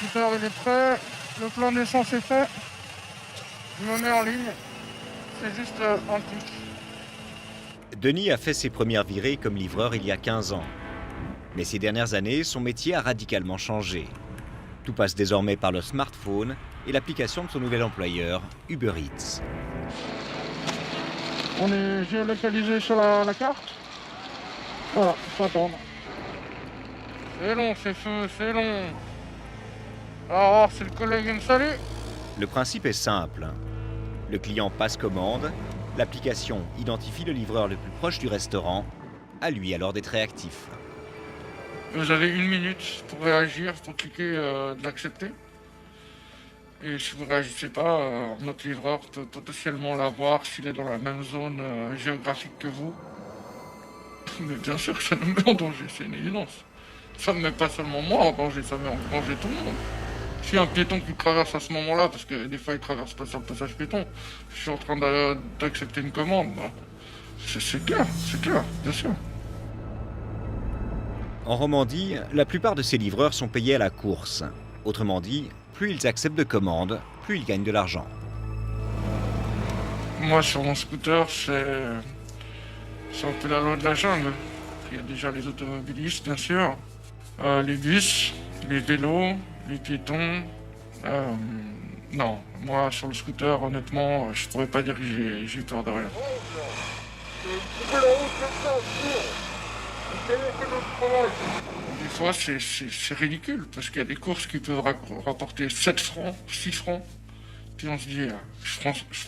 scooter il est prêt, le plein d'essence est fait. Je me mets en ligne. C'est juste un clic. Denis a fait ses premières virées comme livreur il y a 15 ans. Mais ces dernières années, son métier a radicalement changé. Tout passe désormais par le smartphone et l'application de son nouvel employeur, Uber Eats. On est géolocalisé sur la carte. Voilà, il faut attendre. C'est long, c'est feu, c'est long. Alors, c'est le collègue qui me salue. Le principe est simple. Le client passe commande, l'application identifie le livreur le plus proche du restaurant, à lui alors d'être réactif. Vous avez 1 minute pour réagir, pour cliquer d'accepter. Et si vous ne réagissez pas, notre livreur peut potentiellement l'avoir s'il est dans la même zone géographique que vous. Mais bien sûr que ça nous met en danger, c'est une évidence. Ça ne met pas seulement moi en danger, ça met en danger tout le monde. Si un piéton qui traverse à ce moment-là, parce que des fois il ne traverse pas sur le passage piéton, je suis en train d'accepter une commande, bah, c'est clair, bien sûr. En Romandie, la plupart de ces livreurs sont payés à la course. Autrement dit, plus ils acceptent de commandes, plus ils gagnent de l'argent. Moi sur mon scooter, c'est un peu la loi de la jungle. Il y a déjà les automobilistes, bien sûr, les bus, les vélos, les piétons. Non, moi sur le scooter, honnêtement, je pourrais pas dire que j'ai peur de rien. Des fois, c'est ridicule, parce qu'il y a des courses qui peuvent rapporter 7 francs, 6 francs. Puis on se dit, je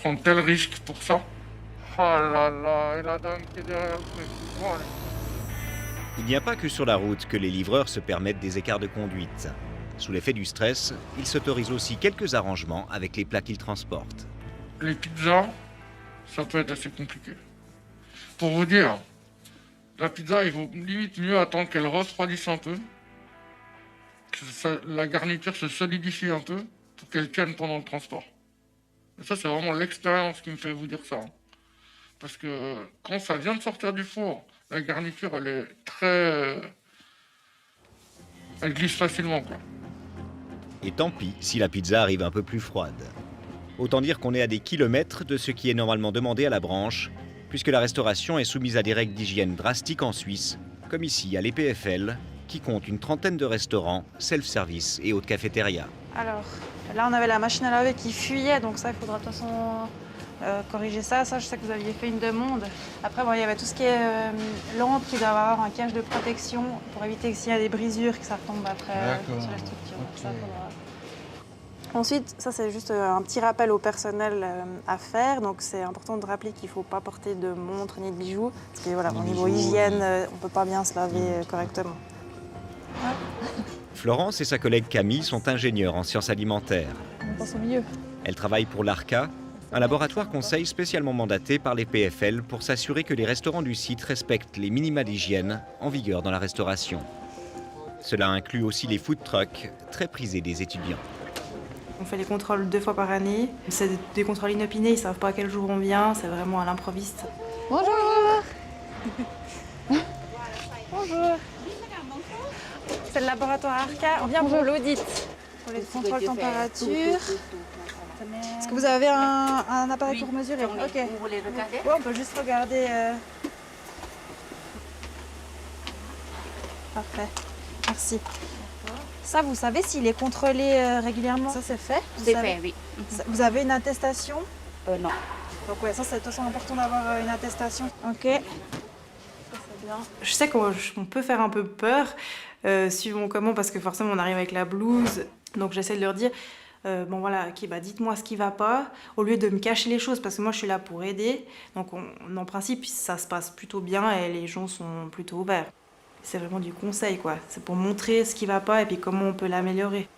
prends tel risque pour ça. Oh là là, et la dame qui est derrière le truc. Bon, allez. Il n'y a pas que sur la route que les livreurs se permettent des écarts de conduite. Sous l'effet du stress, ils s'autorisent aussi quelques arrangements avec les plats qu'ils transportent. Les pizzas, ça peut être assez compliqué. Pour vous dire, la pizza, il vaut limite mieux attendre qu'elle refroidisse un peu, que la garniture se solidifie un peu, pour qu'elle tienne pendant le transport. Et ça, c'est vraiment l'expérience qui me fait vous dire ça. Parce que quand ça vient de sortir du four, la garniture, elle est très... Elle glisse facilement, quoi. Et tant pis si la pizza arrive un peu plus froide. Autant dire qu'on est à des kilomètres de ce qui est normalement demandé à la branche, puisque la restauration est soumise à des règles d'hygiène drastiques en Suisse, comme ici à l'EPFL, qui compte une trentaine de restaurants, self-service et haute cafétéria. Alors, là on avait la machine à laver qui fuyait, donc ça il faudra de toute façon corriger ça. Ça je sais que vous aviez fait une demande. Après bon, il y avait tout ce qui est lampe qui doit avoir un cache de protection pour éviter que s'il y a des brisures, que ça retombe après sur la structure. Donc, ça, faudra... Ensuite, ça c'est juste un petit rappel au personnel à faire. Donc c'est important de rappeler qu'il ne faut pas porter de montre ni de bijoux. Parce que voilà, au niveau hygiène, on ne peut pas bien se laver correctement. Florence et sa collègue Camille sont ingénieures en sciences alimentaires. On passe au milieu. Elles travaillent pour l'ARCA, un laboratoire conseil spécialement mandaté par les PFL pour s'assurer que les restaurants du site respectent les minima d'hygiène en vigueur dans la restauration. Cela inclut aussi les food trucks, très prisés des étudiants. On fait les contrôles 2 fois par année. C'est des contrôles inopinés, ils ne savent pas à quel jour on vient, c'est vraiment à l'improviste. Bonjour. Bonjour. C'est le laboratoire ARCA, on vient pour l'audit, pour les contrôles température. Est-ce que vous avez un appareil pour mesurer? Ok. Vous voulez regarder? Ouais, on peut juste regarder. Parfait, merci. Ça, vous savez s'il est contrôlé régulièrement? Ça, c'est fait? C'est fait, oui. Vous avez une attestation? Non. Donc ouais, ça c'est de toute façon important d'avoir une attestation. Ok. Ça c'est bien. Je sais qu'on peut faire un peu peur suivant comment, parce que forcément on arrive avec la blouse. Donc j'essaie de leur dire, bon voilà, ok, bah dites-moi ce qui va pas, au lieu de me cacher les choses, parce que moi je suis là pour aider. Donc en principe ça se passe plutôt bien et les gens sont plutôt ouverts. C'est vraiment du conseil quoi, c'est pour montrer ce qui va pas et puis comment on peut l'améliorer.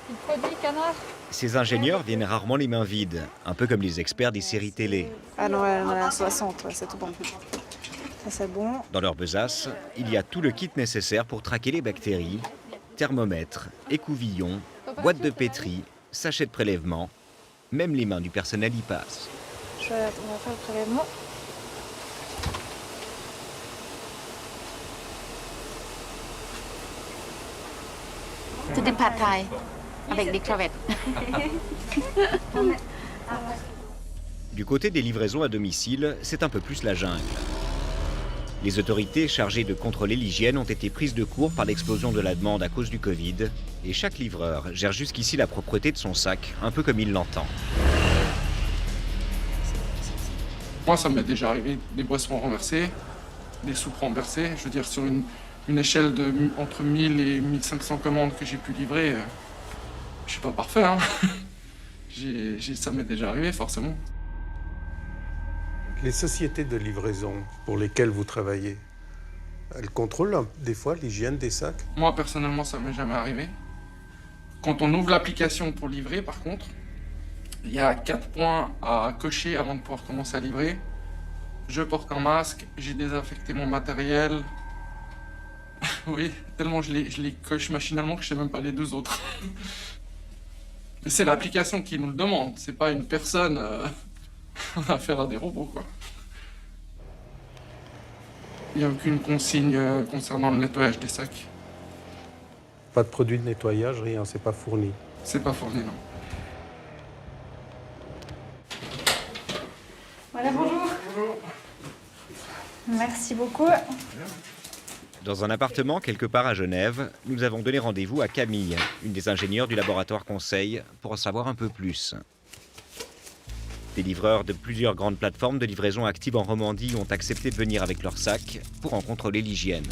Le produit canard? Ces ingénieurs viennent rarement les mains vides, un peu comme les experts des séries télé. Ah non, elle en a 60, ouais, c'est tout bon. Ça c'est bon. Dans leur besace, il y a tout le kit nécessaire pour traquer les bactéries, thermomètre, écouvillon, boîte de pétri, sachet de prélèvement, même les mains du personnel y passent. On va faire le prélèvement. C'est du pad thai. avec des crevettes. Du côté des livraisons à domicile, c'est un peu plus la jungle. Les autorités chargées de contrôler l'hygiène ont été prises de court par l'explosion de la demande à cause du Covid, et chaque livreur gère jusqu'ici la propreté de son sac, un peu comme il l'entend. Moi, ça m'est déjà arrivé des boissons renversées, des soupes renversées. Je veux dire, sur une échelle de entre 1000 et 1500 commandes que j'ai pu livrer, je suis pas parfait, hein. Ça m'est déjà arrivé, forcément. Les sociétés de livraison pour lesquelles vous travaillez, elles contrôlent des fois l'hygiène des sacs? Moi, personnellement, ça m'est jamais arrivé. Quand on ouvre l'application pour livrer, par contre, il y a 4 points à cocher avant de pouvoir commencer à livrer. Je porte un masque, j'ai désinfecté mon matériel. Oui, tellement je les coche machinalement que je sais même pas les 2 autres. Mais c'est l'application qui nous le demande, c'est pas une personne. On a affaire à des robots, quoi. Il n'y a aucune consigne concernant le nettoyage des sacs. Pas de produits de nettoyage, rien, c'est pas fourni. C'est pas fourni, non. Voilà, bonjour. Bonjour. Merci beaucoup. Dans un appartement quelque part à Genève, nous avons donné rendez-vous à Camille, une des ingénieures du laboratoire Conseil, pour en savoir un peu plus. Des livreurs de plusieurs grandes plateformes de livraison actives en Romandie ont accepté de venir avec leurs sacs pour en contrôler l'hygiène.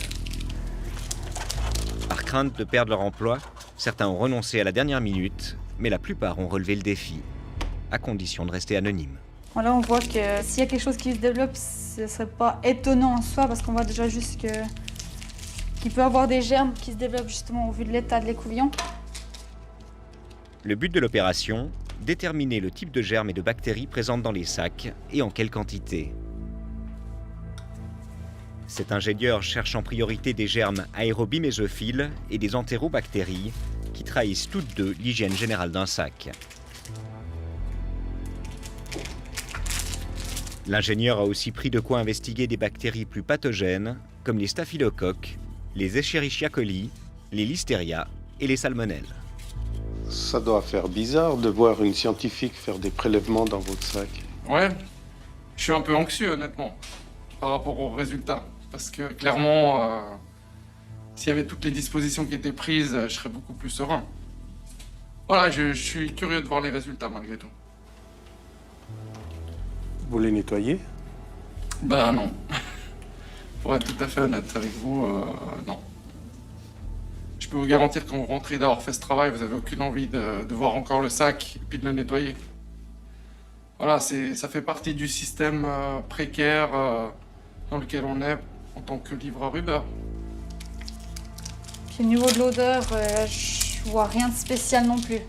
Par crainte de perdre leur emploi, certains ont renoncé à la dernière minute, mais la plupart ont relevé le défi, à condition de rester anonymes. Bon, là, on voit que s'il y a quelque chose qui se développe, ce ne serait pas étonnant en soi, parce qu'on voit déjà juste qu'il peut y avoir des germes qui se développent justement au vu de l'état de l'écouvillon. Le but de l'opération, déterminer le type de germes et de bactéries présentes dans les sacs et en quelle quantité. Cet ingénieur cherche en priorité des germes aérobimésophiles et des entérobactéries qui trahissent toutes deux l'hygiène générale d'un sac. L'ingénieur a aussi pris de quoi investiguer des bactéries plus pathogènes comme les staphylocoques, les Escherichia coli, les Listeria et les salmonelles. Ça doit faire bizarre de voir une scientifique faire des prélèvements dans votre sac. Ouais, je suis un peu anxieux, honnêtement, par rapport aux résultats. Parce que clairement, s'il y avait toutes les dispositions qui étaient prises, je serais beaucoup plus serein. Voilà, je suis curieux de voir les résultats malgré tout. Vous les nettoyez? Ben non. Pour être tout à fait honnête avec vous, non. Je peux vous garantir quand vous rentrez d'avoir fait ce travail, vous n'avez aucune envie de voir encore le sac et puis de le nettoyer. Voilà, ça fait partie du système précaire dans lequel on est en tant que livreur Uber. Puis au niveau de l'odeur, je vois rien de spécial non plus.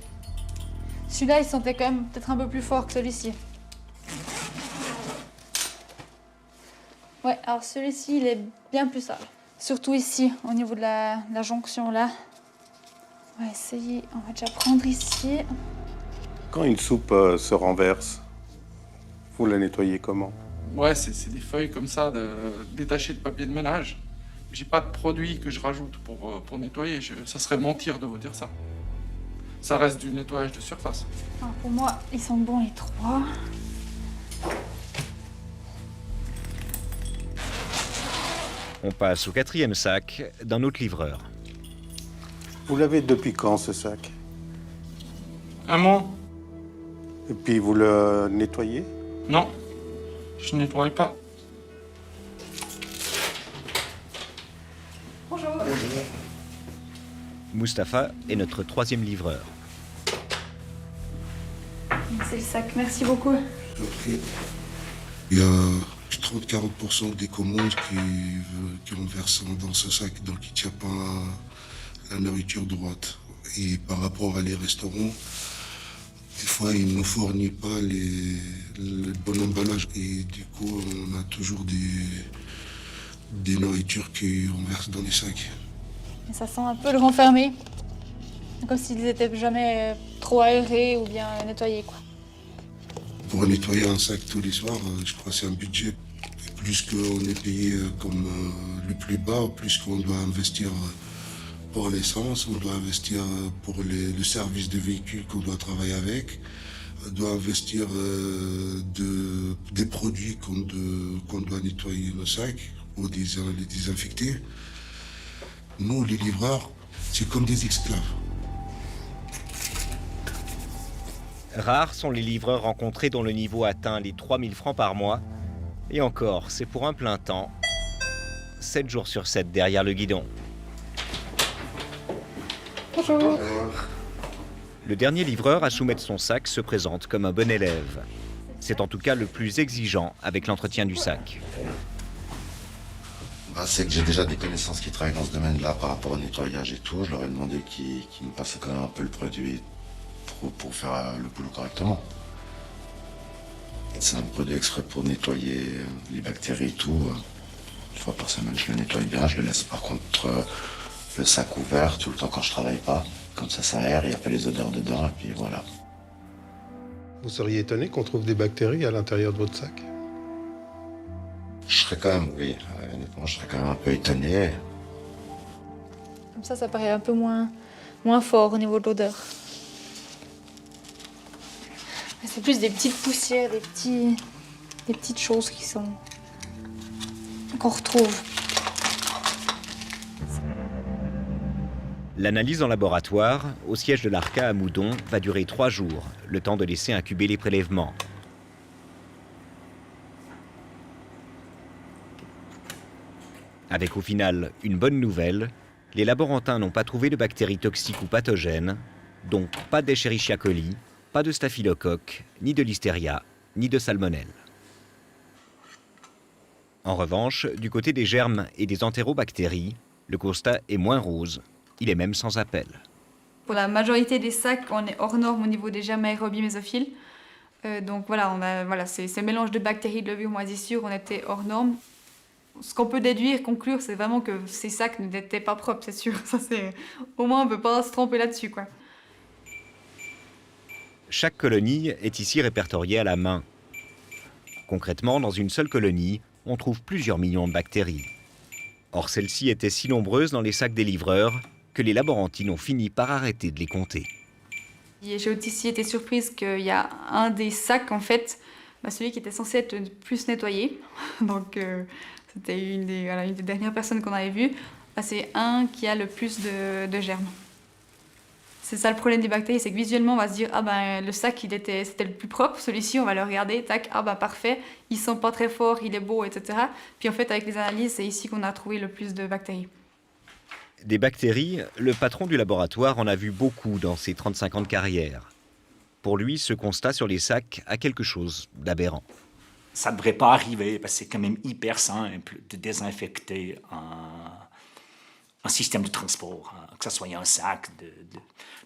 Celui-là, il sentait quand même peut-être un peu plus fort que celui-ci. Ouais, alors celui-ci, il est bien plus sale. Surtout ici, au niveau de la jonction là. On va essayer, on va déjà prendre ici. Quand une soupe se renverse, vous la nettoyez comment? Ouais, c'est des feuilles comme ça, détachées de papier de ménage. J'ai pas de produit que je rajoute pour nettoyer, ça serait mentir de vous dire ça. Ça reste du nettoyage de surface. Alors pour moi, ils sont bons les trois. On passe au 4e sac d'un autre livreur. Vous l'avez depuis quand, ce sac? Un mois? Et puis vous le nettoyez? Non, je nettoie pas. Bonjour. Mustapha est notre 3e livreur. C'est le sac, merci beaucoup. Il y a 30-40% des commandes qui renversent dans ce sac, donc il ne tient pas la nourriture droite. Et par rapport à les restaurants, des fois, ils ne fournissent pas le bon emballage. Et du coup, on a toujours des nourritures qui renversent dans les sacs. Et ça sent un peu le renfermé. Comme s'ils n'étaient jamais trop aérés ou bien nettoyés, quoi. Pour nettoyer un sac tous les soirs, je crois que c'est un budget. Et plus qu'on est payé comme le plus bas, plus qu'on doit investir pour l'essence, on doit investir pour le service de véhicules qu'on doit travailler avec, on doit investir des produits qu'on doit nettoyer nos sacs pour les désinfecter. Nous, les livreurs, c'est comme des esclaves. Rares sont les livreurs rencontrés dont le niveau atteint les 3000 francs par mois. Et encore, c'est pour un plein temps, 7 jours sur 7 derrière le guidon. Bonjour. Le dernier livreur à soumettre son sac se présente comme un bon élève. C'est en tout cas le plus exigeant avec l'entretien du sac. C'est que j'ai déjà des connaissances qui travaillent dans ce domaine-là par rapport au nettoyage et tout. Je leur ai demandé qu'ils me passaient quand même un peu le produit pour faire le boulot correctement. C'est un produit exprès pour nettoyer les bactéries et tout. Une fois par semaine, je le nettoie bien. Je le laisse par contre le sac ouvert tout le temps quand je travaille pas. Comme ça aère, il n'y a pas les odeurs dedans et puis voilà. Vous seriez étonné qu'on trouve des bactéries à l'intérieur de votre sac? Je serais quand même, oui, honnêtement, je serais quand même un peu étonné. Comme ça paraît un peu moins fort au niveau de l'odeur. C'est plus des petites poussières, des petites choses qu'on retrouve. L'analyse en laboratoire, au siège de l'ARCA à Moudon, va durer 3 jours, le temps de laisser incuber les prélèvements. Avec au final une bonne nouvelle, les laborantins n'ont pas trouvé de bactéries toxiques ou pathogènes, donc pas d'Escherichia coli, pas de staphylocoque, ni de listeria, ni de salmonelle. En revanche, du côté des germes et des entérobactéries, le constat est moins rose, il est même sans appel. Pour la majorité des sacs, on est hors norme au niveau des germes aérobies mésophiles. Donc voilà, ces mélanges de bactéries, de levures, moisissures, on était hors norme. Ce qu'on peut déduire, conclure, c'est vraiment que ces sacs n'étaient pas propres, c'est sûr. Au moins, on ne peut pas se tromper là-dessus, quoi. Chaque colonie est ici répertoriée à la main. Concrètement, dans une seule colonie, on trouve plusieurs millions de bactéries. Or, celles-ci étaient si nombreuses dans les sacs des livreurs que les laborantines ont fini par arrêter de les compter. J'ai aussi été surprise qu'il y a un des sacs, en fait, celui qui était censé être le plus nettoyé. Donc, c'était une des dernières personnes qu'on avait vues. C'est un qui a le plus de germes. C'est ça le problème des bactéries, c'est que visuellement on va se dire le sac c'était le plus propre, celui-ci on va le regarder, tac, parfait, il sent pas très fort, il est beau, etc. Puis en fait avec les analyses, c'est ici qu'on a trouvé le plus de bactéries. Des bactéries, le patron du laboratoire en a vu beaucoup dans ses 35 ans de carrière. Pour lui, ce constat sur les sacs a quelque chose d'aberrant. Ça ne devrait pas arriver parce que c'est quand même hyper simple de désinfecter un système de transport, que ce soit un sac, de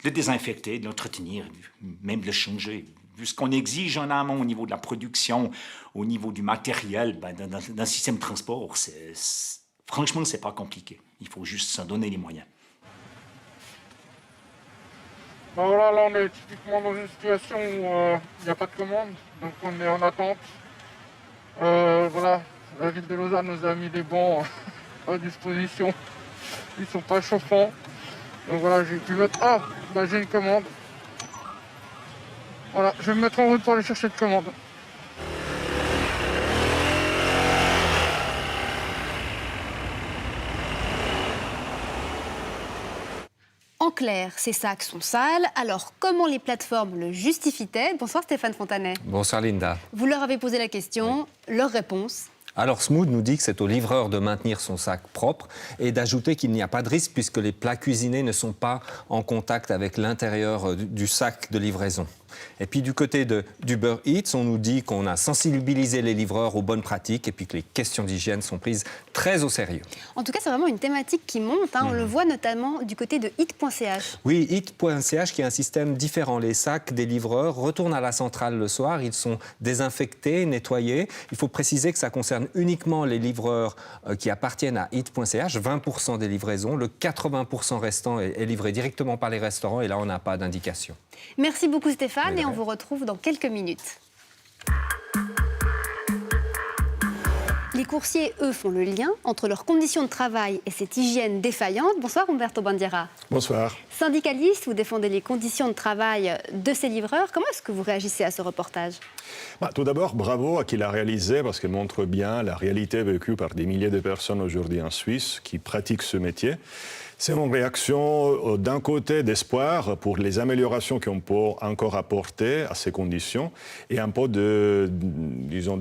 le désinfecter, de l'entretenir, même de le changer. Vu ce qu'on exige en amont au niveau de la production, au niveau du matériel, d'un système de transport, franchement, c'est pas compliqué. Il faut juste s'en donner les moyens. Voilà, là on est typiquement dans une situation où il n'y a pas de commande, donc on est en attente. Voilà, la ville de Lausanne nous a mis des bancs à disposition. Ils sont pas chauffants. Donc voilà, j'ai pu mettre... j'ai une commande. Voilà, je vais me mettre en route pour aller chercher cette commande. En clair, ces sacs sont sales, alors comment les plateformes le justifient-elles? Bonsoir Stéphane Fontanet. Bonsoir Linda. Vous leur avez posé la question, leur réponse? Alors Smooth nous dit que c'est au livreur de maintenir son sac propre et d'ajouter qu'il n'y a pas de risque puisque les plats cuisinés ne sont pas en contact avec l'intérieur du sac de livraison. Et puis du côté d'Uber Eats, on nous dit qu'on a sensibilisé les livreurs aux bonnes pratiques et puis que les questions d'hygiène sont prises très au sérieux. En tout cas, c'est vraiment une thématique qui monte. On le voit notamment du côté de hit.ch. Oui, hit.ch qui est un système différent. Les sacs des livreurs retournent à la centrale le soir. Ils sont désinfectés, nettoyés. Il faut préciser que ça concerne uniquement les livreurs qui appartiennent à hit.ch. 20% des livraisons. Le 80% restant est livré directement par les restaurants. Et là, on n'a pas d'indication. Merci beaucoup Stéphane et on vous retrouve dans quelques minutes. Les coursiers, eux, font le lien entre leurs conditions de travail et cette hygiène défaillante. Bonsoir Umberto Bandiera. Bonsoir. Syndicaliste, vous défendez les conditions de travail de ces livreurs. Comment est-ce que vous réagissez à ce reportage ? Tout d'abord, bravo à qui l'a réalisé parce qu'il montre bien la réalité vécue par des milliers de personnes aujourd'hui en Suisse qui pratiquent ce métier. C'est une réaction d'un côté d'espoir pour les améliorations qu'on peut encore apporter à ces conditions et un peu de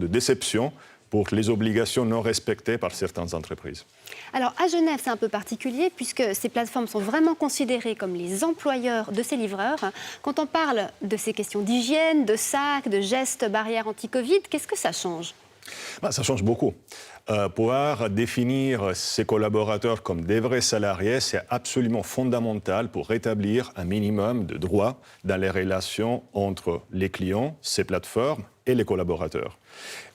déception pour les obligations non respectées par certaines entreprises. Alors à Genève, c'est un peu particulier puisque ces plateformes sont vraiment considérées comme les employeurs de ces livreurs. Quand on parle de ces questions d'hygiène, de sacs, de gestes barrières anti-Covid, qu'est-ce que ça change ? Ça change beaucoup. Pouvoir définir ses collaborateurs comme des vrais salariés, c'est absolument fondamental pour rétablir un minimum de droits dans les relations entre les clients, ces plateformes et les collaborateurs.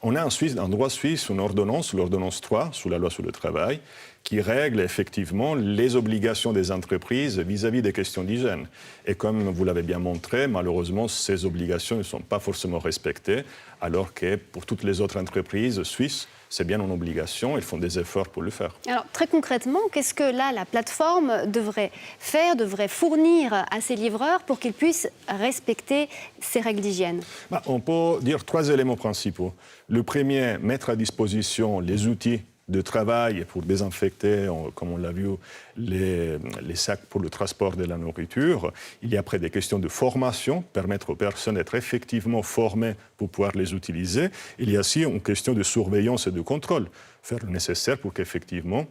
On a en droit suisse une ordonnance, l'ordonnance 3, sous la loi sur le travail, qui règle effectivement les obligations des entreprises vis-à-vis des questions d'hygiène. Et comme vous l'avez bien montré, malheureusement, ces obligations ne sont pas forcément respectées, alors que pour toutes les autres entreprises suisses, c'est bien une obligation, ils font des efforts pour le faire. Alors très concrètement, qu'est-ce que là la plateforme devrait faire, devrait fournir à ses livreurs pour qu'ils puissent respecter ces règles d'hygiène ? On peut dire 3 éléments principaux. Le premier, mettre à disposition les outils de travail pour désinfecter, comme on l'a vu, les sacs pour le transport de la nourriture. Il y a après des questions de formation, permettre aux personnes d'être effectivement formées pour pouvoir les utiliser. Il y a aussi une question de surveillance et de contrôle, faire le nécessaire pour qu'effectivement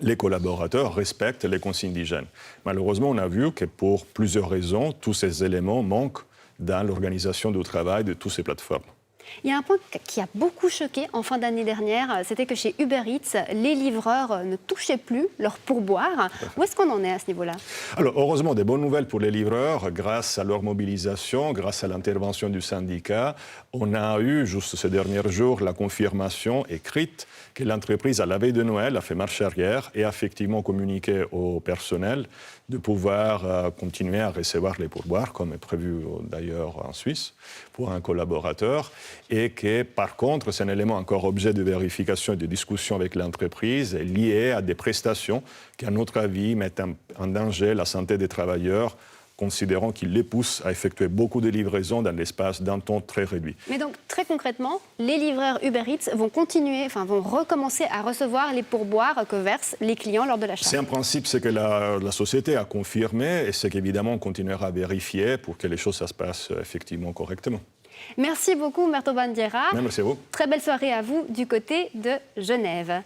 les collaborateurs respectent les consignes d'hygiène. Malheureusement, on a vu que pour plusieurs raisons, tous ces éléments manquent dans l'organisation du travail de toutes ces plateformes. Il y a un point qui a beaucoup choqué en fin d'année dernière, c'était que chez Uber Eats, les livreurs ne touchaient plus leur pourboire. Où est-ce qu'on en est à ce niveau-là ? Alors, heureusement, des bonnes nouvelles pour les livreurs. Grâce à leur mobilisation, grâce à l'intervention du syndicat, on a eu, juste ces derniers jours, la confirmation écrite que l'entreprise, à la veille de Noël, a fait marche arrière et a effectivement communiqué au personnel de pouvoir continuer à recevoir les pourboires, comme est prévu d'ailleurs en Suisse, pour un collaborateur, et que par contre, c'est un élément encore objet de vérification et de discussion avec l'entreprise lié à des prestations qui, à notre avis, mettent en danger la santé des travailleurs, considérant qu'ils les poussent à effectuer beaucoup de livraisons dans l'espace d'un temps très réduit. Mais donc, très concrètement, les livreurs Uber Eats vont recommencer à recevoir les pourboires que versent les clients lors de l'achat. C'est un principe, c'est que la société a confirmé, et c'est qu'évidemment, on continuera à vérifier pour que les choses se passent effectivement correctement. Merci beaucoup, Umberto Bandiera. Merci à vous. Très belle soirée à vous du côté de Genève.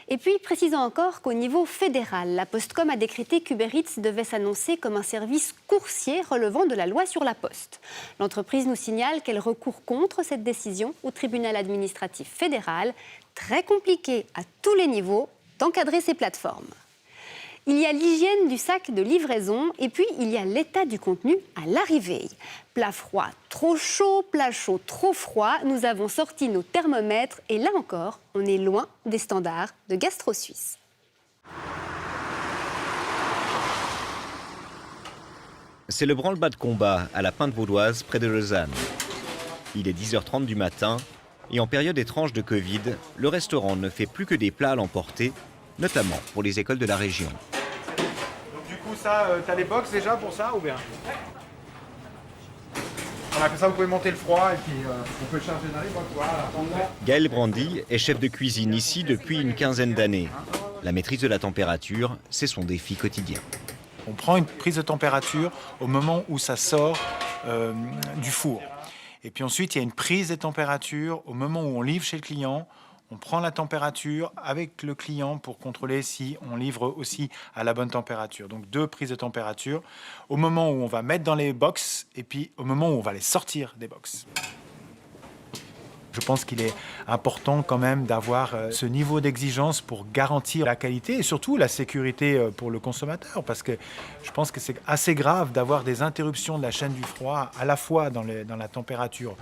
Et puis, précisons encore qu'au niveau fédéral, la Postcom a décrété qu'Uber Eats devait s'annoncer comme un service coursier relevant de la loi sur la poste. L'entreprise nous signale qu'elle recourt contre cette décision au tribunal administratif fédéral. Très compliqué à tous les niveaux d'encadrer ces plateformes. Il y a l'hygiène du sac de livraison et puis il y a l'état du contenu à l'arrivée. Plat froid, trop chaud, plat chaud, trop froid. Nous avons sorti nos thermomètres et là encore, on est loin des standards de Gastro Suisse. C'est le branle-bas de combat à la Pinte Vaudoise, près de Lausanne. Il est 10h30 du matin et en période étrange de Covid, le restaurant ne fait plus que des plats à l'emporter, notamment pour les écoles de la région. Donc du coup, ça, t'as les box déjà pour ça ou bien ? Voilà, comme ça, vous pouvez monter le froid et puis on peut charger dans les box. Voilà. Gaël Brandy est chef de cuisine ici depuis une quinzaine d'années. La maîtrise de la température, c'est son défi quotidien. On prend une prise de température au moment où ça sort du four. Et puis ensuite, il y a une prise de température au moment où on livre chez le client. On prend la température avec le client pour contrôler si on livre aussi à la bonne température. Donc 2 prises de température au moment où on va mettre dans les box et puis au moment où on va les sortir des box. Je pense qu'il est important quand même d'avoir ce niveau d'exigence pour garantir la qualité et surtout la sécurité pour le consommateur. Parce que je pense que c'est assez grave d'avoir des interruptions de la chaîne du froid à la fois dans la température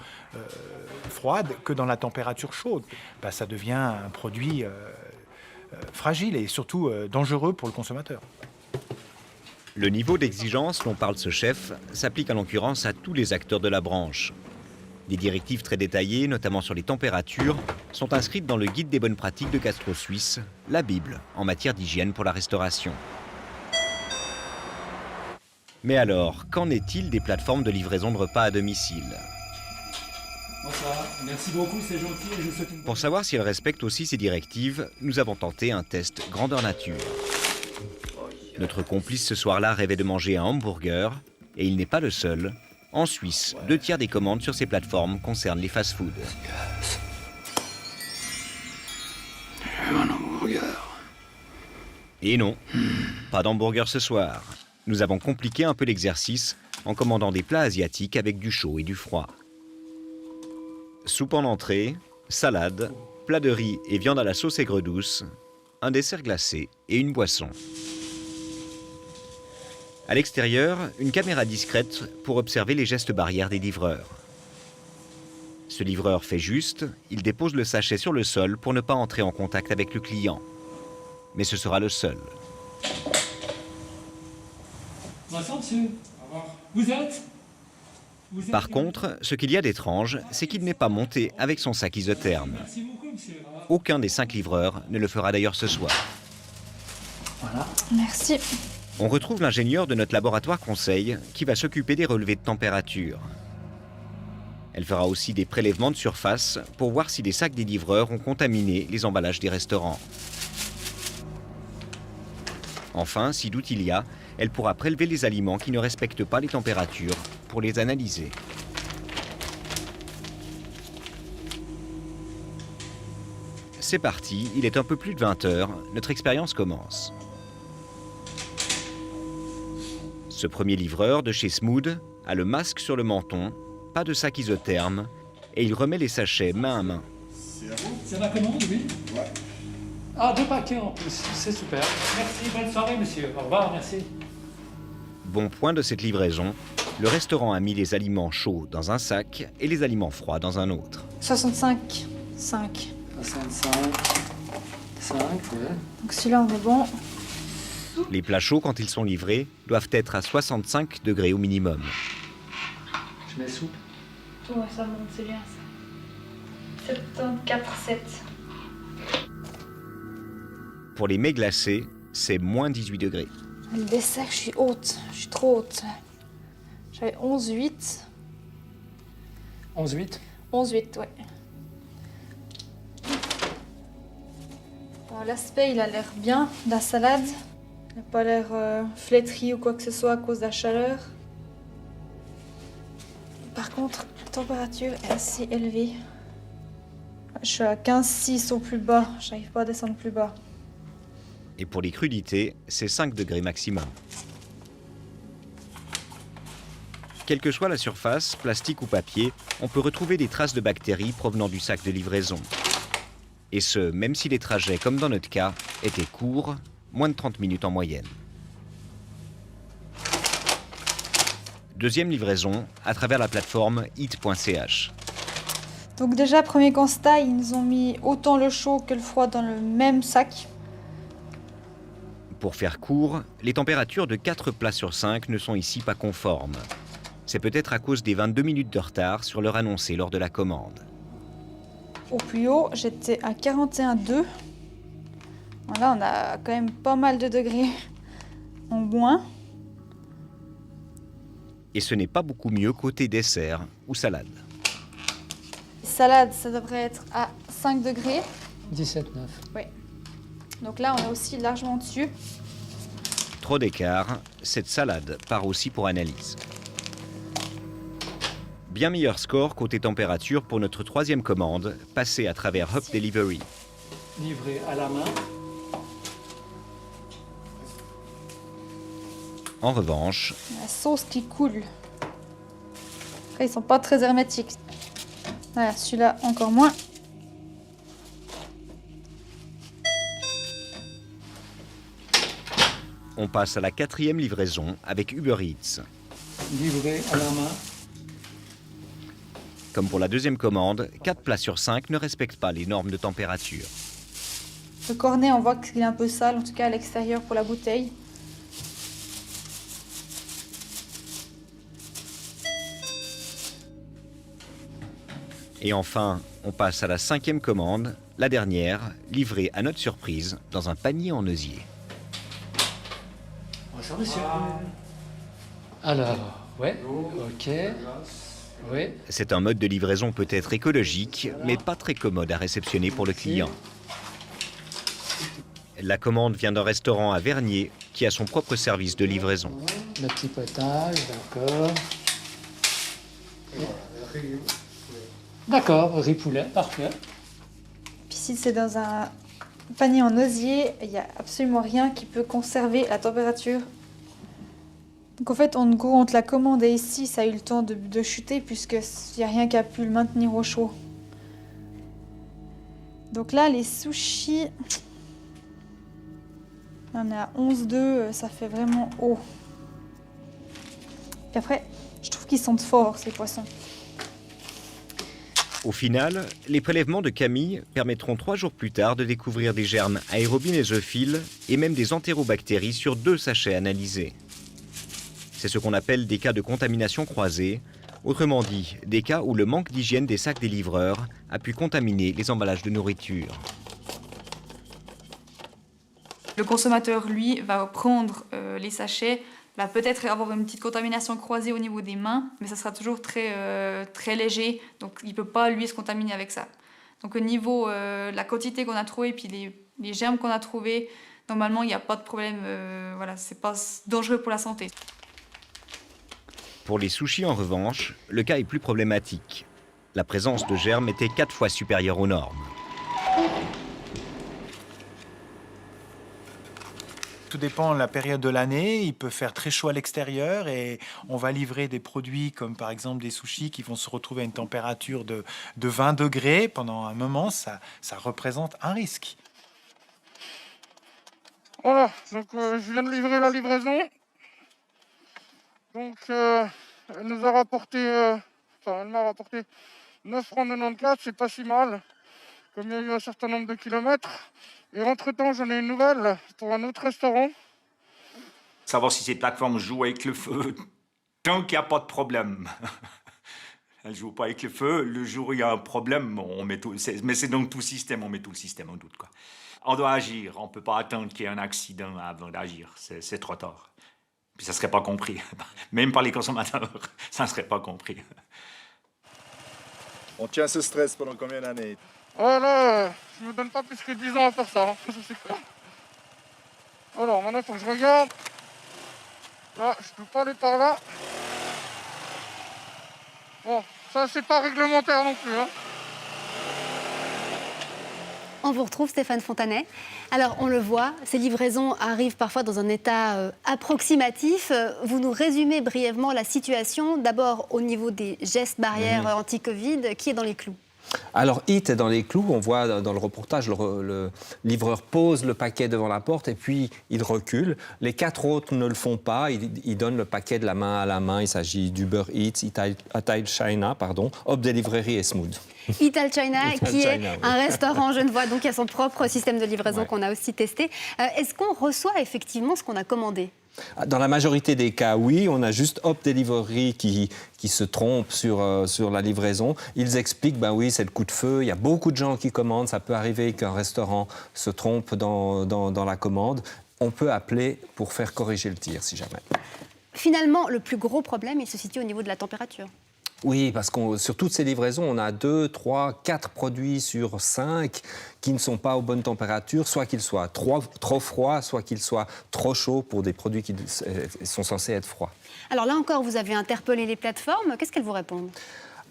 froide que dans la température chaude. Ça devient un produit fragile et surtout dangereux pour le consommateur. Le niveau d'exigence dont parle ce chef s'applique en l'occurrence à tous les acteurs de la branche. Des directives très détaillées, notamment sur les températures, sont inscrites dans le guide des bonnes pratiques de Gastro Suisse, la Bible, en matière d'hygiène pour la restauration. Mais alors, qu'en est-il des plateformes de livraison de repas à domicile? Bonsoir, merci beaucoup, c'est gentil et je vous souhaite une bonne... Pour savoir si elles respectent aussi ces directives, nous avons tenté un test grandeur nature. Notre complice ce soir-là rêvait de manger un hamburger, et il n'est pas le seul. En Suisse, 2/3 des commandes sur ces plateformes concernent les fast-foods. Un hamburger. Et non, pas d'hamburger ce soir. Nous avons compliqué un peu l'exercice en commandant des plats asiatiques avec du chaud et du froid. Soupe en entrée, salade, plat de riz et viande à la sauce aigre douce, un dessert glacé et une boisson. À l'extérieur, une caméra discrète pour observer les gestes barrières des livreurs. Ce livreur fait juste, il dépose le sachet sur le sol pour ne pas entrer en contact avec le client. Mais ce sera le seul. Bonsoir, monsieur. Au revoir. Vous êtes Par contre, ce qu'il y a d'étrange, c'est qu'il n'est pas monté avec son sac isotherme. Merci beaucoup, monsieur. Au revoir. Aucun des 5 livreurs ne le fera d'ailleurs ce soir. Voilà. Merci. On retrouve l'ingénieur de notre laboratoire conseil qui va s'occuper des relevés de température. Elle fera aussi des prélèvements de surface pour voir si les sacs des livreurs ont contaminé les emballages des restaurants. Enfin, si doute il y a, elle pourra prélever les aliments qui ne respectent pas les températures pour les analyser. C'est parti, il est un peu plus de 20 h, notre expérience commence. Ce premier livreur de chez Smooth a le masque sur le menton, pas de sac isotherme, et il remet les sachets main à main. C'est à vous? C'est ma commande, oui? Ouais. Ah, 2 paquets en plus, c'est super. Merci, bonne soirée, monsieur. Au revoir, merci. Bon point de cette livraison, le restaurant a mis les aliments chauds dans un sac et les aliments froids dans un autre. 65, 5. 65, 5, ouais. Donc celui-là, on est bon. Les plats chauds, quand ils sont livrés, doivent être à 65 degrés au minimum. Je mets soupe. Ouais, ça monte, c'est bien ça. 74, 7. Pour les mets glacés, c'est moins 18 degrés. Le dessert, je suis haute. Je suis trop haute. J'avais 11,8. 11,8. 11,8, ouais. Bon, l'aspect, il a l'air bien. La salade, il n'a pas l'air flétri ou quoi que ce soit à cause de la chaleur. Par contre, la température est assez élevée. Je suis à 15,6 au plus bas. J'arrive pas à descendre plus bas. Et pour les crudités, c'est 5 degrés maximum. Quelle que soit la surface, plastique ou papier, on peut retrouver des traces de bactéries provenant du sac de livraison. Et ce, même si les trajets, comme dans notre cas, étaient courts, moins de 30 minutes en moyenne. Deuxième livraison, à travers la plateforme eat.ch. Donc déjà, premier constat, ils nous ont mis autant le chaud que le froid dans le même sac. Pour faire court, les températures de 4 plats sur 5 ne sont ici pas conformes. C'est peut-être à cause des 22 minutes de retard sur l'heure annoncée lors de la commande. Au plus haut, j'étais à 41,2. Là, on a quand même pas mal de degrés en moins. Et ce n'est pas beaucoup mieux côté dessert ou salade. Salade, ça devrait être à 5 degrés. 17,9. Oui. Donc là, on est aussi largement dessus. Trop d'écart, cette salade part aussi pour analyse. Bien meilleur score côté température pour notre troisième commande, passée à travers Hub Delivery. Livré à la main. En revanche, La sauce qui coule. Après, ils sont pas très hermétiques. Voilà, celui-là encore moins. on passe à la 4e livraison avec Uber Eats. Livré à la main. Comme pour la deuxième commande, 4 plats sur 5 ne respectent pas les normes de température. Le cornet, on voit qu'il est un peu sale, en tout cas à l'extérieur pour la bouteille. Et enfin, on passe à la 5e commande, la dernière, livrée à notre surprise dans un panier en osier. Bonjour monsieur. Alors, ouais, ok. Oui. C'est un mode de livraison peut-être écologique, mais pas très commode à réceptionner pour le client. La commande vient d'un restaurant à Vernier qui a son propre service de livraison. Le petit potage, d'accord. D'accord, riz poulet, parfait. Puis si c'est dans un panier en osier, il n'y a absolument rien qui peut conserver la température. Donc en fait, en gros, entre la commande et ici, ça a eu le temps de chuter puisqu'il n'y a rien qui a pu le maintenir au chaud. Donc là, les sushis, on est à 11,2, ça fait vraiment haut. Et après, je trouve qu'ils sentent fort, ces poissons. Au final, les prélèvements de Camille permettront 3 jours plus tard de découvrir des germes aérobinésophiles et même des entérobactéries sur 2 sachets analysés. C'est ce qu'on appelle des cas de contamination croisée, autrement dit, des cas où le manque d'hygiène des sacs des livreurs a pu contaminer les emballages de nourriture. Le consommateur, lui, va prendre les sachets, va peut-être avoir une petite contamination croisée au niveau des mains, mais ça sera toujours très léger, donc il ne peut pas, lui, se contaminer avec ça. Donc au niveau de la quantité qu'on a trouvée, puis les germes qu'on a trouvés, normalement, il n'y a pas de problème, voilà, c'est pas dangereux pour la santé. Pour les sushis, en revanche, le cas est plus problématique. La présence de germes était 4 fois supérieure aux normes. Tout dépend de la période de l'année. Il peut faire très chaud à l'extérieur et on va livrer des produits comme par exemple des sushis qui vont se retrouver à une température de 20 degrés pendant un moment. Ça représente un risque. Voilà, donc je viens de livrer la livraison. Donc elle nous a rapporté, elle m'a rapporté 9,94 €, c'est pas si mal, comme il y a eu un certain nombre de kilomètres. Et entre-temps, j'en ai une nouvelle pour un autre restaurant. Savoir si ces plateformes jouent avec le feu, tant qu'il n'y a pas de problème. Elles ne jouent pas avec le feu, le jour où il y a un problème, on met tout, mais c'est donc tout système, on met tout le système en doute, quoi. On doit agir, on ne peut pas attendre qu'il y ait un accident avant d'agir, c'est trop tard. Puis ça ne serait pas compris, même par les consommateurs, ça ne serait pas compris. On tient ce stress pendant combien d'années? Voilà, je ne me donne pas plus que 10 ans à faire ça, hein. Ça c'est clair. Alors maintenant, il faut que je regarde. Là, je ne peux pas aller par là. Bon, ça c'est pas réglementaire non plus, hein. On vous retrouve, Stéphane Fontanet. Alors, on le voit, ces livraisons arrivent parfois dans un état approximatif. Vous nous résumez brièvement la situation, d'abord au niveau des gestes barrières anti-Covid. Qui est dans les clous? Alors, Hit est dans les clous. On voit dans le reportage, le livreur pose le paquet devant la porte et puis il recule. Les 4 autres ne le font pas. Ils donnent le paquet de la main à la main. Il s'agit d'Uber Eats, Ital China, Hop Delivery et Smooth. Ital China, qui est un restaurant genevois, donc il y a son propre système de livraison qu'on a aussi testé. Est-ce qu'on reçoit effectivement ce qu'on a commandé? Dans la majorité des cas, oui. On a juste Hop Delivery qui se trompe sur la livraison. Ils expliquent, ben oui, c'est le coup de feu. Il y a beaucoup de gens qui commandent. Ça peut arriver qu'un restaurant se trompe dans la commande. On peut appeler pour faire corriger le tir, si jamais. Finalement, le plus gros problème, il se situe au niveau de la température. Oui, parce que sur toutes ces livraisons, on a 2, 3, 4 produits sur 5 qui ne sont pas aux bonnes températures, soit qu'ils soient trop froids, soit qu'ils soient trop chauds pour des produits qui sont censés être froids. Alors là encore, vous avez interpellé les plateformes. Qu'est-ce qu'elles vous répondent ?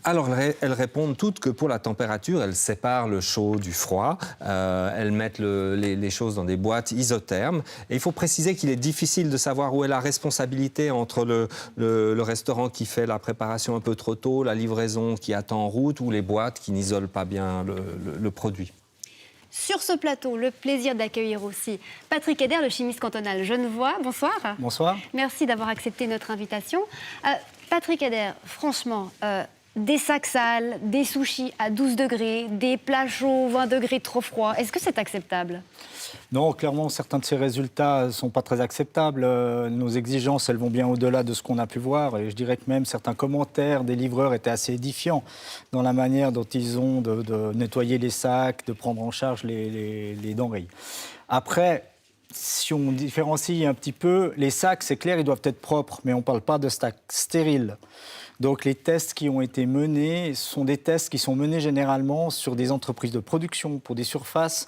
Alors, elles répondent toutes que pour la température, elles séparent le chaud du froid. Elles mettent les choses dans des boîtes isothermes. Et il faut préciser qu'il est difficile de savoir où est la responsabilité entre le restaurant qui fait la préparation un peu trop tôt, la livraison qui attend en route ou les boîtes qui n'isolent pas bien le produit. Sur ce plateau, le plaisir d'accueillir aussi Patrick Eder, le chimiste cantonal genevois. Bonsoir. Bonsoir. Merci d'avoir accepté notre invitation. Patrick Eder, franchement, Des sacs sales, des sushis à 12 degrés, des plats chauds, 20 degrés trop froids. Est-ce que c'est acceptable ? Non, clairement, certains de ces résultats ne sont pas très acceptables. Nos exigences, elles vont bien au-delà de ce qu'on a pu voir. Et je dirais que même certains commentaires des livreurs étaient assez édifiants dans la manière dont ils ont de nettoyer les sacs, de prendre en charge les denrées. Après, si on différencie un petit peu, les sacs, c'est clair, ils doivent être propres, mais on ne parle pas de sacs stériles. Donc les tests qui ont été menés sont des tests qui sont menés généralement sur des entreprises de production, pour des surfaces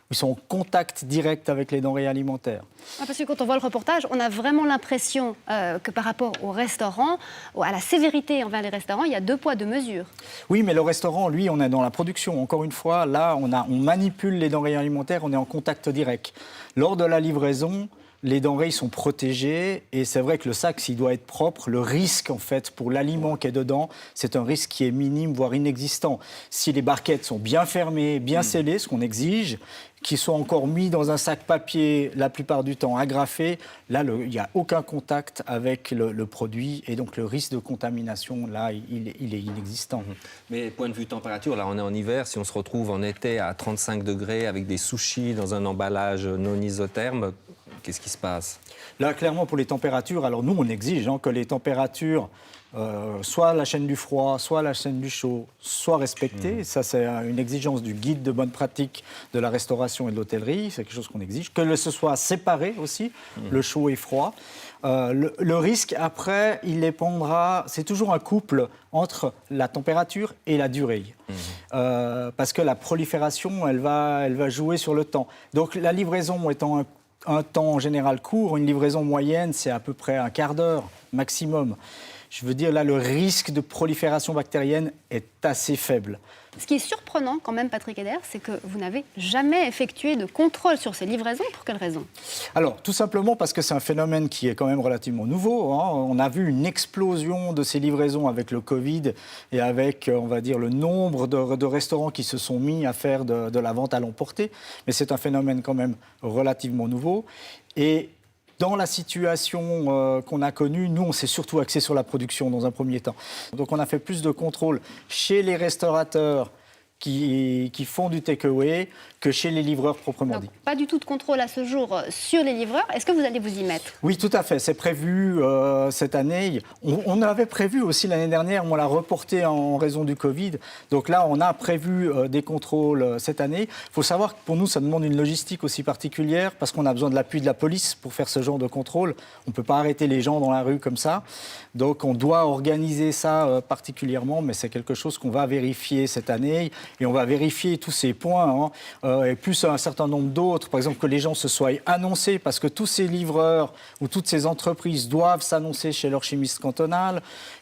où ils sont en contact direct avec les denrées alimentaires. Parce que quand on voit le reportage, on a vraiment l'impression que par rapport aux restaurants, à la sévérité envers les restaurants, il y a 2 poids 2 mesures. Oui, mais le restaurant, lui, on est dans la production. Encore une fois, là, on manipule les denrées alimentaires, on est en contact direct. Lors de la livraison, les denrées sont protégées et c'est vrai que le sac, s'il doit être propre, le risque en fait pour l'aliment qui est dedans, c'est un risque qui est minime, voire inexistant. Si les barquettes sont bien fermées, bien scellées, ce qu'on exige, qui sont encore mis dans un sac papier, la plupart du temps agrafé, là, il n'y a aucun contact avec le produit et donc le risque de contamination, là, il est inexistant. Mais point de vue température, là, on est en hiver, si on se retrouve en été à 35 degrés avec des sushis dans un emballage non isotherme, qu'est-ce qui se passe? Là, clairement, pour les températures, alors nous, on exige que les températures, soit la chaîne du froid, soit la chaîne du chaud, soient respectées. Ça, c'est une exigence du guide de bonne pratique de la restauration et de l'hôtellerie. C'est quelque chose qu'on exige. Que ce soit séparé aussi, le chaud et froid. Le risque, après, il dépendra... C'est toujours un couple entre la température et la durée. Parce que la prolifération, elle va jouer sur le temps. Donc, la livraison étant un temps en général court, une livraison moyenne, c'est à peu près un quart d'heure maximum. Je veux dire, là, le risque de prolifération bactérienne est assez faible. Ce qui est surprenant quand même, Patrick Eder, c'est que vous n'avez jamais effectué de contrôle sur ces livraisons. Pour quelle raison? Alors, tout simplement parce que c'est un phénomène qui est quand même relativement nouveau. On a vu une explosion de ces livraisons avec le Covid et avec, on va dire, le nombre de restaurants qui se sont mis à faire de la vente à l'emporter. Mais c'est un phénomène quand même relativement nouveau. Et dans la situation qu'on a connue, nous, on s'est surtout axé sur la production dans un premier temps. Donc, on a fait plus de contrôles chez les restaurateurs qui font du take-away que chez les livreurs proprement dit. Pas du tout de contrôle à ce jour sur les livreurs. Est-ce que vous allez vous y mettre? Oui, tout à fait. C'est prévu cette année. On avait prévu aussi l'année dernière, on l'a reporté en raison du Covid. Donc là, on a prévu des contrôles cette année. Il faut savoir que pour nous, ça demande une logistique aussi particulière parce qu'on a besoin de l'appui de la police pour faire ce genre de contrôle. On ne peut pas arrêter les gens dans la rue comme ça. Donc on doit organiser ça particulièrement, mais c'est quelque chose qu'on va vérifier cette année. Et on va vérifier tous ces points, et plus un certain nombre d'autres. Par exemple, que les gens se soient annoncés, parce que tous ces livreurs ou toutes ces entreprises doivent s'annoncer chez leur chimiste cantonal,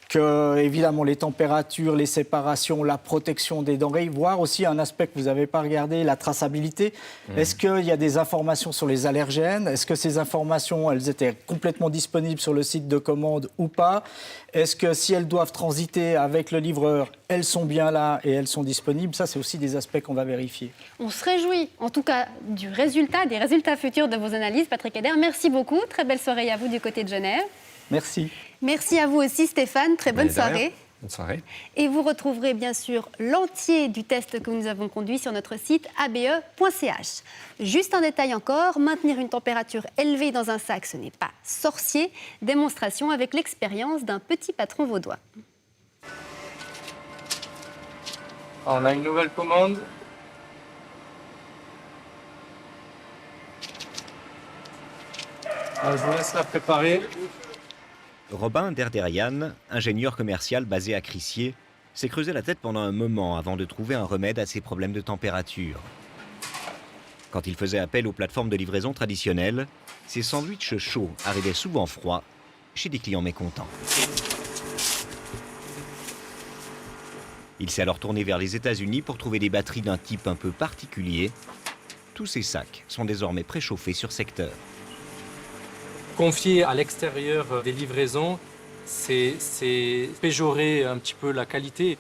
que, évidemment, les températures, les séparations, la protection des denrées, voire aussi un aspect que vous n'avez pas regardé, la traçabilité. Est-ce qu'il y a des informations sur les allergènes? Est-ce que ces informations, elles étaient complètement disponibles sur le site de commande ou pas? Est-ce que si elles doivent transiter avec le livreur, elles sont bien là et elles sont disponibles? Ça, c'est aussi des aspects qu'on va vérifier. On se réjouit, en tout cas, des résultats futurs de vos analyses. Patrick Eder, merci beaucoup. Très belle soirée à vous du côté de Genève. Merci. Merci à vous aussi, Stéphane. Très bonne soirée. Bonne soirée. Et vous retrouverez bien sûr l'entier du test que nous avons conduit sur notre site abe.ch. Juste un détail encore, maintenir une température élevée dans un sac, ce n'est pas sorcier. Démonstration avec l'expérience d'un petit patron vaudois. On a une nouvelle commande. Je vous laisse la préparer. Robin Derderian, ingénieur commercial basé à Crissier, s'est creusé la tête pendant un moment avant de trouver un remède à ses problèmes de température. Quand il faisait appel aux plateformes de livraison traditionnelles, ses sandwichs chauds arrivaient souvent froids chez des clients mécontents. Il s'est alors tourné vers les États-Unis pour trouver des batteries d'un type un peu particulier. Tous ces sacs sont désormais préchauffés sur secteur. Confier à l'extérieur des livraisons, c'est péjorer un petit peu la qualité.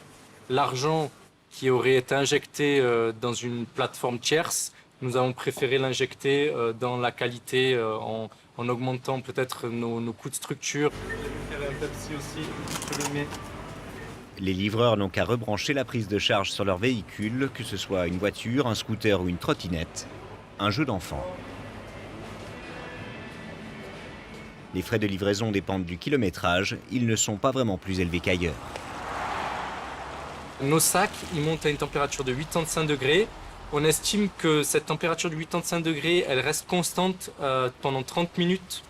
L'argent qui aurait été injecté dans une plateforme tierce, nous avons préféré l'injecter dans la qualité en augmentant peut-être nos coûts de structure. Je vais faire un Pepsi aussi, je le mets Les livreurs n'ont qu'à rebrancher la prise de charge sur leur véhicule, que ce soit une voiture, un scooter ou une trottinette. Un jeu d'enfant. Les frais de livraison dépendent du kilométrage. Ils ne sont pas vraiment plus élevés qu'ailleurs. Nos sacs, ils montent à une température de 85 degrés. On estime que cette température de 85 degrés, elle reste constante pendant 30 minutes.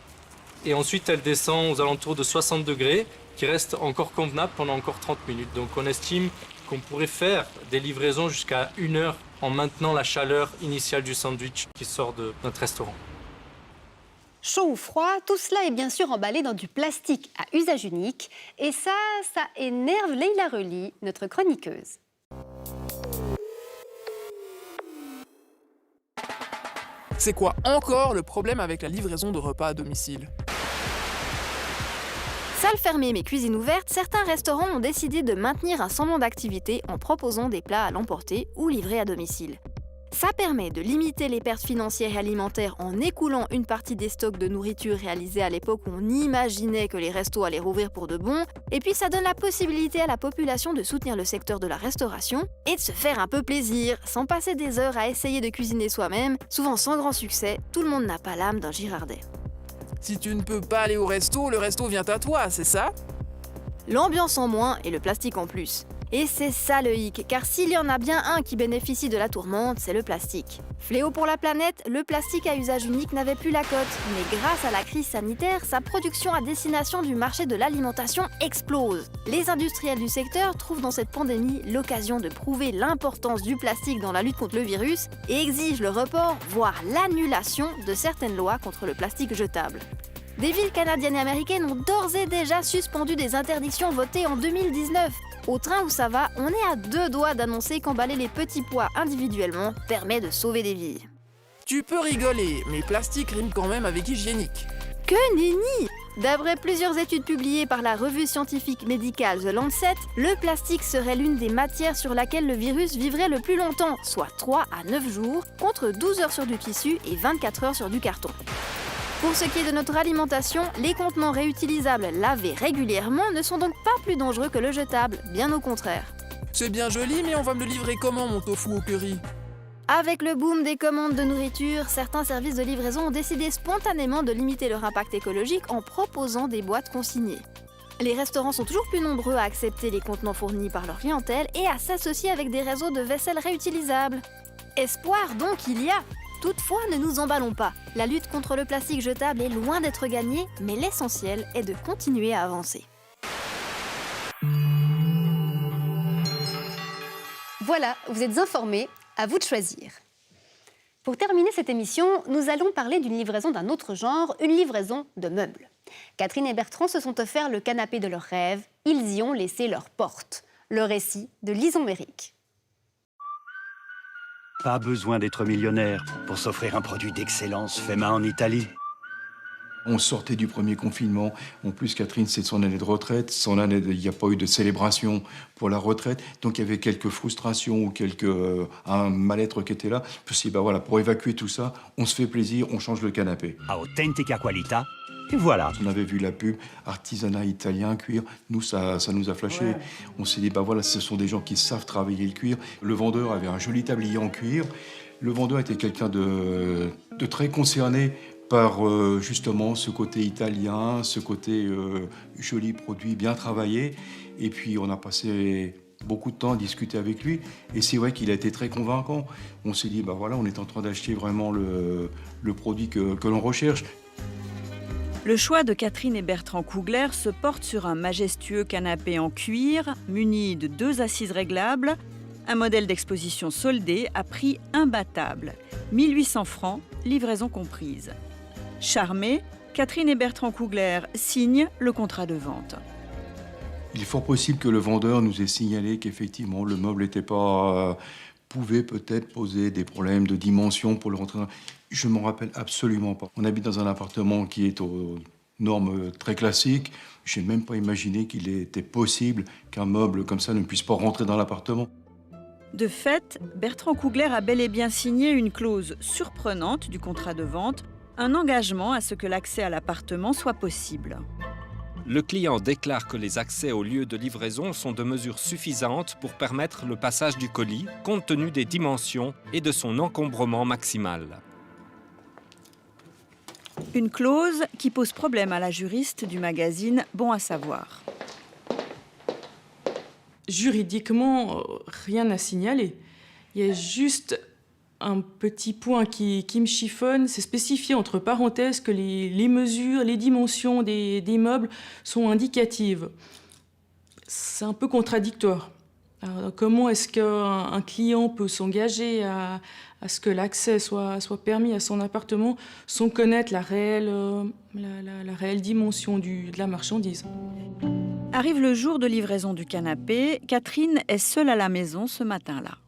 Et ensuite, elle descend aux alentours de 60 degrés, qui reste encore convenable pendant encore 30 minutes. Donc on estime qu'on pourrait faire des livraisons jusqu'à 1 heure en maintenant la chaleur initiale du sandwich qui sort de notre restaurant. Chaud ou froid, tout cela est bien sûr emballé dans du plastique à usage unique. Et ça énerve Leïla Rely, notre chroniqueuse. C'est quoi encore le problème avec la livraison de repas à domicile ? Salle fermée mais cuisine ouverte, certains restaurants ont décidé de maintenir un semblant d'activité en proposant des plats à l'emporter ou livrés à domicile. Ça permet de limiter les pertes financières et alimentaires en écoulant une partie des stocks de nourriture réalisés à l'époque où on imaginait que les restos allaient rouvrir pour de bon, et puis ça donne la possibilité à la population de soutenir le secteur de la restauration et de se faire un peu plaisir, sans passer des heures à essayer de cuisiner soi-même, souvent sans grand succès, tout le monde n'a pas l'âme d'un Girardet. Si tu ne peux pas aller au resto, le resto vient à toi, c'est ça ? L'ambiance en moins et le plastique en plus. Et c'est ça le hic, car s'il y en a bien un qui bénéficie de la tourmente, c'est le plastique. Fléau pour la planète, le plastique à usage unique n'avait plus la cote, mais grâce à la crise sanitaire, sa production à destination du marché de l'alimentation explose. Les industriels du secteur trouvent dans cette pandémie l'occasion de prouver l'importance du plastique dans la lutte contre le virus et exigent le report, voire l'annulation de certaines lois contre le plastique jetable. Des villes canadiennes et américaines ont d'ores et déjà suspendu des interdictions votées en 2019. Au train où ça va, on est à 2 doigts d'annoncer qu'emballer les petits pois individuellement permet de sauver des vies. Tu peux rigoler, mais plastique rime quand même avec hygiénique. Que nenni! D'après plusieurs études publiées par la revue scientifique médicale The Lancet, le plastique serait l'une des matières sur laquelle le virus vivrait le plus longtemps, soit 3 à 9 jours, contre 12 heures sur du tissu et 24 heures sur du carton. Pour ce qui est de notre alimentation, les contenants réutilisables lavés régulièrement ne sont donc pas plus dangereux que le jetable, bien au contraire. C'est bien joli, mais on va me le livrer comment, mon tofu au curry ? Avec le boom des commandes de nourriture, certains services de livraison ont décidé spontanément de limiter leur impact écologique en proposant des boîtes consignées. Les restaurants sont toujours plus nombreux à accepter les contenants fournis par leur clientèle et à s'associer avec des réseaux de vaisselle réutilisables. Espoir donc il y a. Toutefois, ne nous emballons pas. La lutte contre le plastique jetable est loin d'être gagnée, mais l'essentiel est de continuer à avancer. Voilà, vous êtes informés, à vous de choisir. Pour terminer cette émission, nous allons parler d'une livraison d'un autre genre, une livraison de meubles. Catherine et Bertrand se sont offerts le canapé de leurs rêves, ils y ont laissé leur porte. Le récit de Lison Méric. Pas besoin d'être millionnaire pour s'offrir un produit d'excellence fait main en Italie. On sortait du premier confinement. En plus, Catherine, c'est son année de retraite. Il n'y a pas eu de célébration pour la retraite. Donc, il y avait quelques frustrations ou un mal-être qui était là. Je me suis dit, voilà, pour évacuer tout ça, on se fait plaisir, on change le canapé. A authentica qualità. Et voilà. On avait vu la pub, artisanat italien, cuir. Nous, ça nous a flashé. Ouais. On s'est dit, voilà, ce sont des gens qui savent travailler le cuir. Le vendeur avait un joli tablier en cuir. Le vendeur était quelqu'un de très concerné par justement ce côté italien, ce côté joli produit, bien travaillé. Et puis, on a passé beaucoup de temps à discuter avec lui. Et c'est vrai qu'il a été très convaincant. On s'est dit, voilà, on est en train d'acheter vraiment le produit que l'on recherche. Le choix de Catherine et Bertrand Cougler se porte sur un majestueux canapé en cuir, muni de 2 assises réglables, un modèle d'exposition soldé à prix imbattable, 1800 francs, livraison comprise. Charmés, Catherine et Bertrand Cougler signent le contrat de vente. Il est fort possible que le vendeur nous ait signalé qu'effectivement le meuble n'était pas... pouvait peut-être poser des problèmes de dimension pour le rentrer. Je ne m'en rappelle absolument pas. On habite dans un appartement qui est aux normes très classiques. Je n'ai même pas imaginé qu'il était possible qu'un meuble comme ça ne puisse pas rentrer dans l'appartement. De fait, Bertrand Cougler a bel et bien signé une clause surprenante du contrat de vente, un engagement à ce que l'accès à l'appartement soit possible. Le client déclare que les accès au lieu de livraison sont de mesure suffisante pour permettre le passage du colis, compte tenu des dimensions et de son encombrement maximal. Une clause qui pose problème à la juriste du magazine Bon à savoir. Juridiquement, rien à signaler. Il y a juste un petit point qui me chiffonne, c'est spécifié entre parenthèses que les mesures, les dimensions des meubles sont indicatives. C'est un peu contradictoire. Alors, comment est-ce qu'un client peut s'engager à ce que l'accès soit permis à son appartement sans connaître la réelle dimension de la marchandise? Arrive le jour de livraison du canapé. Catherine est seule à la maison ce matin-là.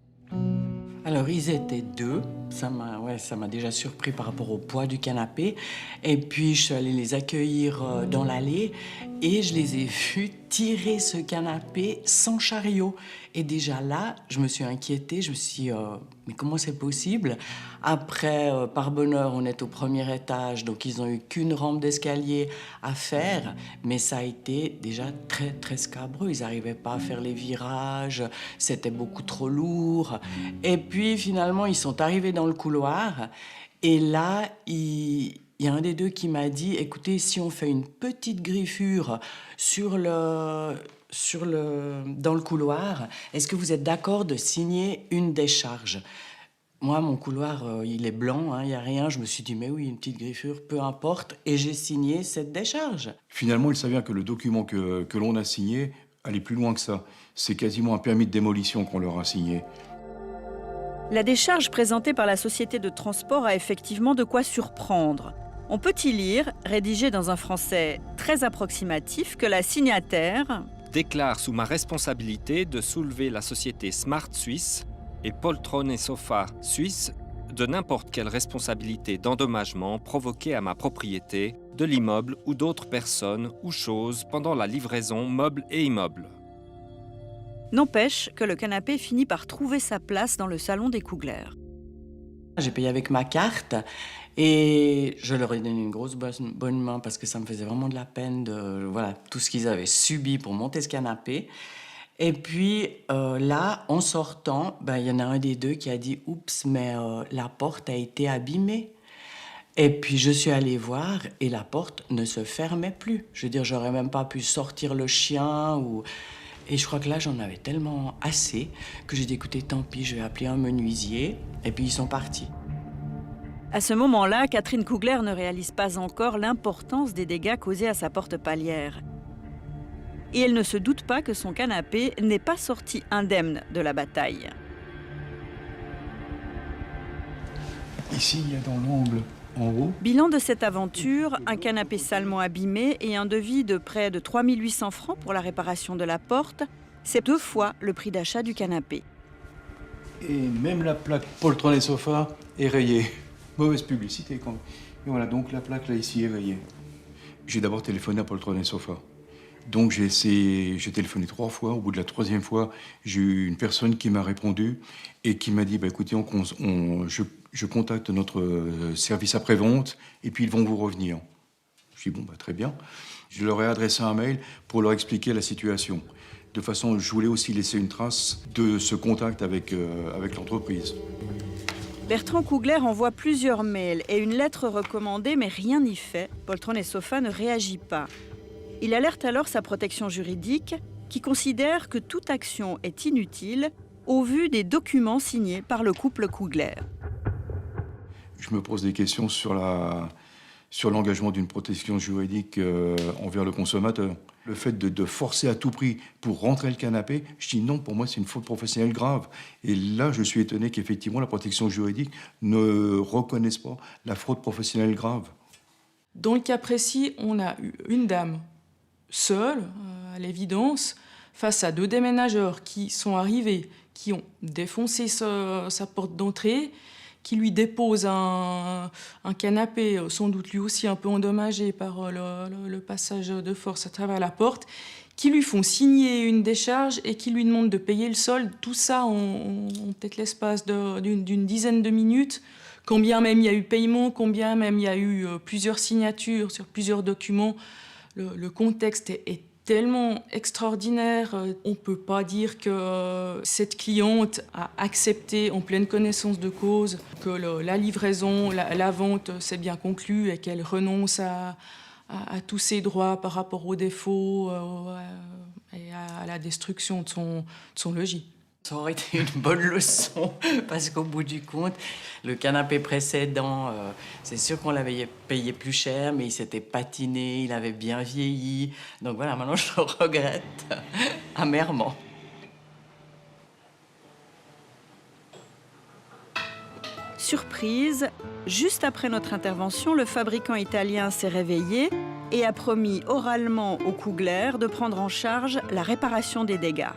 Alors, ils étaient 2. Ça m'a déjà surpris par rapport au poids du canapé. Et puis, je suis allée les accueillir dans l'allée et je les ai vus tirer ce canapé sans chariot. Et déjà là, je me suis inquiétée. Je me suis dit, mais comment c'est possible? Après, par bonheur, on est au premier étage, donc ils n'ont eu qu'une rampe d'escalier à faire. Mais ça a été déjà très, très scabreux. Ils n'arrivaient pas à faire les virages, c'était beaucoup trop lourd. Et puis, finalement, ils sont arrivés dans le couloir. Et là, il y a un des deux qui m'a dit, écoutez, si on fait une petite griffure dans le couloir, est-ce que vous êtes d'accord de signer une décharge? Moi, mon couloir, il est blanc, il n'y a rien. Je me suis dit, mais oui, une petite griffure, peu importe. Et j'ai signé cette décharge. Finalement, il s'avère que le document que l'on a signé allait plus loin que ça. C'est quasiment un permis de démolition qu'on leur a signé. La décharge présentée par la société de transport a effectivement de quoi surprendre. On peut y lire, rédigé dans un français très approximatif, que la signataire déclare sous ma responsabilité de soulever la société Smart Suisse et Poltron et Sofa Suisse de n'importe quelle responsabilité d'endommagement provoquée à ma propriété, de l'immeuble ou d'autres personnes ou choses pendant la livraison meubles et immeubles. N'empêche que le canapé finit par trouver sa place dans le salon des Kugler. J'ai payé avec ma carte et je leur ai donné une grosse bonne main parce que ça me faisait vraiment de la peine de tout ce qu'ils avaient subi pour monter ce canapé. Et puis là, en sortant, il y en a un des deux qui a dit « Oups, mais la porte a été abîmée ». Et puis je suis allée voir et la porte ne se fermait plus. Je veux dire, j'aurais même pas pu sortir le chien ou... Et je crois que là, j'en avais tellement assez que j'ai dit, écoutez, tant pis, je vais appeler un menuisier. Et puis, ils sont partis. À ce moment-là, Catherine Kugler ne réalise pas encore l'importance des dégâts causés à sa porte palière. Et elle ne se doute pas que son canapé n'est pas sorti indemne de la bataille. Ici, il y a dans l'angle, en haut. Bilan de cette aventure, un canapé salement abîmé et un devis de près de 3 800 francs pour la réparation de la porte. C'est 2 fois le prix d'achat du canapé. Et même la plaque Poltron et Sofa est rayée. Mauvaise publicité quand même. Et voilà, donc la plaque là ici est rayée. J'ai d'abord téléphoné à Poltron et Sofa. Donc j'ai téléphoné 3 fois. Au bout de la 3e fois, j'ai eu une personne qui m'a répondu et qui m'a dit, écoutez, je contacte notre service après-vente et puis ils vont vous revenir. Je dis, bon, très bien. Je leur ai adressé un mail pour leur expliquer la situation. De façon, je voulais aussi laisser une trace de ce contact avec l'entreprise. Bertrand Kugler envoie plusieurs mails et une lettre recommandée, mais rien n'y fait. Poltron et Sofa ne réagit pas. Il alerte alors sa protection juridique, qui considère que toute action est inutile au vu des documents signés par le couple Kugler. Je me pose des questions sur l'engagement d'une protection juridique envers le consommateur. Le fait de forcer à tout prix pour rentrer le canapé, je dis non, pour moi c'est une faute professionnelle grave. Et là, je suis étonné qu'effectivement la protection juridique ne reconnaisse pas la fraude professionnelle grave. Dans le cas précis, on a eu une dame seule, à l'évidence, face à 2 déménageurs qui sont arrivés, qui ont défoncé sa porte d'entrée, qui lui déposent un canapé, sans doute lui aussi un peu endommagé par le passage de force à travers la porte, qui lui font signer une décharge et qui lui demandent de payer le solde. Tout ça en peut-être l'espace d'une dizaine de minutes. Combien même il y a eu paiement, combien même il y a eu plusieurs signatures sur plusieurs documents, Le contexte est tellement extraordinaire, on ne peut pas dire que cette cliente a accepté en pleine connaissance de cause que la livraison, la vente s'est bien conclue et qu'elle renonce à tous ses droits par rapport aux défauts et à la destruction de son logis. Ça aurait été une bonne leçon, parce qu'au bout du compte, le canapé précédent, c'est sûr qu'on l'avait payé plus cher, mais il s'était patiné, il avait bien vieilli. Donc voilà, maintenant je le regrette amèrement. Surprise, juste après notre intervention, le fabricant italien s'est réveillé et a promis oralement au Kugler de prendre en charge la réparation des dégâts.